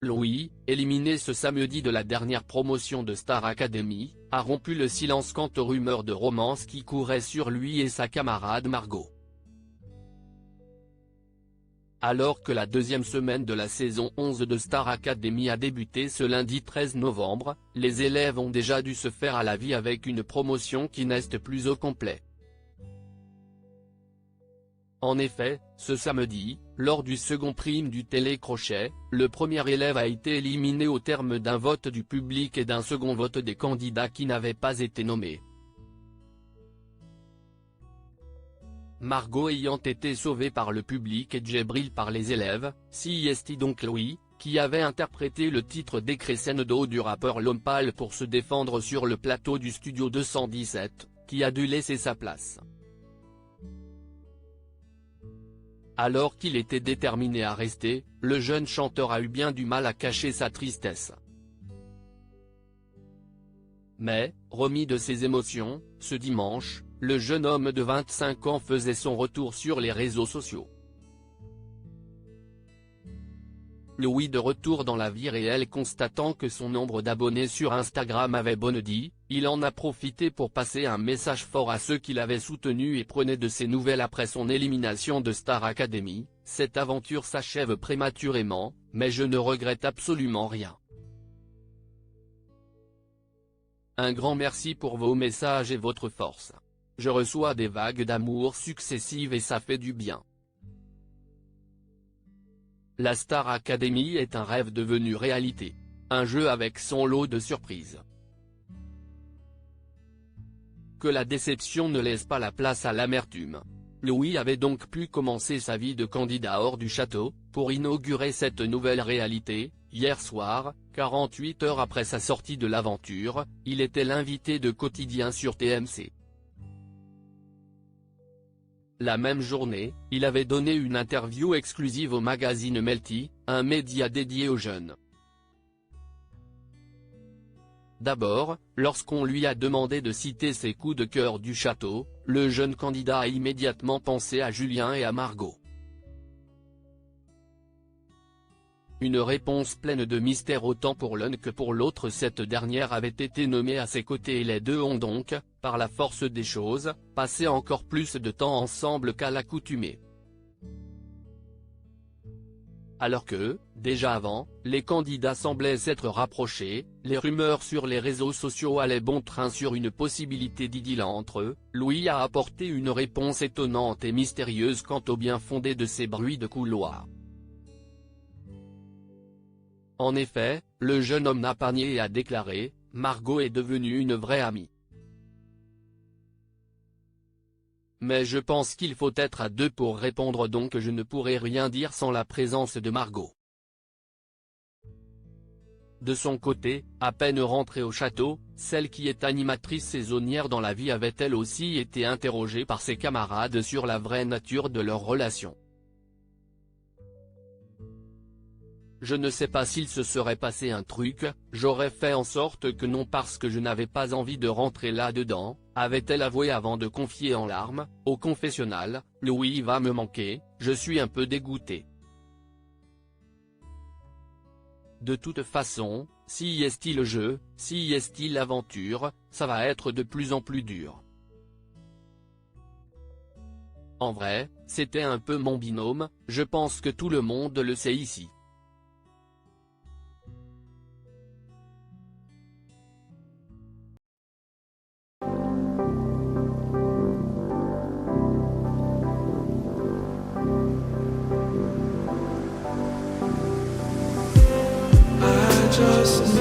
Louis, éliminé ce samedi de la dernière promotion de Star Academy, a rompu le silence quant aux rumeurs de romance qui couraient sur lui et sa camarade Margot. Alors que la deuxième semaine de la saison 11 de Star Academy a débuté ce lundi 13 novembre, les élèves ont déjà dû se faire à la vie avec une promotion qui n'est plus au complet. En effet, ce samedi, lors du second prime du télécrochet, le premier élève a été éliminé au terme d'un vote du public et d'un second vote des candidats qui n'avaient pas été nommés. Margot ayant été sauvée par le public et Djibril par les élèves, c'est donc Louis, qui avait interprété le titre d'Ecrescendo du rappeur Lompal pour se défendre sur le plateau du Studio 217, qui a dû laisser sa place. Alors qu'il était déterminé à rester, le jeune chanteur a eu bien du mal à cacher sa tristesse. Mais, remis de ses émotions, ce dimanche, le jeune homme de 25 ans faisait son retour sur les réseaux sociaux. Louis de retour dans la vie réelle constatant que son nombre d'abonnés sur Instagram avait bondi, il en a profité pour passer un message fort à ceux qui l'avaient soutenu et prenaient de ses nouvelles après son élimination de Star Academy. Cette aventure s'achève prématurément, mais je ne regrette absolument rien. Un grand merci pour vos messages et votre force. Je reçois des vagues d'amour successives et ça fait du bien. La Star Academy est un rêve devenu réalité. Un jeu avec son lot de surprises. Que la déception ne laisse pas la place à l'amertume. Louis avait donc pu commencer sa vie de candidat hors du château, pour inaugurer cette nouvelle réalité. Hier soir, 48 heures après sa sortie de l'aventure, il était l'invité de Quotidien sur TMC. La même journée, il avait donné une interview exclusive au magazine Melty, un média dédié aux jeunes. D'abord, lorsqu'on lui a demandé de citer ses coups de cœur du château, le jeune candidat a immédiatement pensé à Julien et à Margot. Une réponse pleine de mystère autant pour l'un que pour l'autre. Cette dernière avait été nommée à ses côtés et les deux ont donc, par la force des choses, passé encore plus de temps ensemble qu'à l'accoutumée. Alors que, déjà avant, les candidats semblaient s'être rapprochés, les rumeurs sur les réseaux sociaux allaient bon train sur une possibilité d'idylle entre eux. Louis a apporté une réponse étonnante et mystérieuse quant au bien fondé de ces bruits de couloir. En effet, le jeune homme n'a pas nié et a déclaré « Margot est devenue une vraie amie. Mais je pense qu'il faut être à deux pour répondre donc je ne pourrais rien dire sans la présence de Margot. » De son côté, à peine rentrée au château, celle qui est animatrice saisonnière dans la vie avait elle aussi été interrogée par ses camarades sur la vraie nature de leur relation. Je ne sais pas s'il se serait passé un truc, j'aurais fait en sorte que non parce que je n'avais pas envie de rentrer là-dedans, avait-elle avoué avant de confier en larmes, au confessionnal, Louis va me manquer, je suis un peu dégoûté. De toute façon, si est-il le jeu, si est-il l'aventure, ça va être de plus en plus dur. En vrai, c'était un peu mon binôme, je pense que tout le monde le sait ici. Just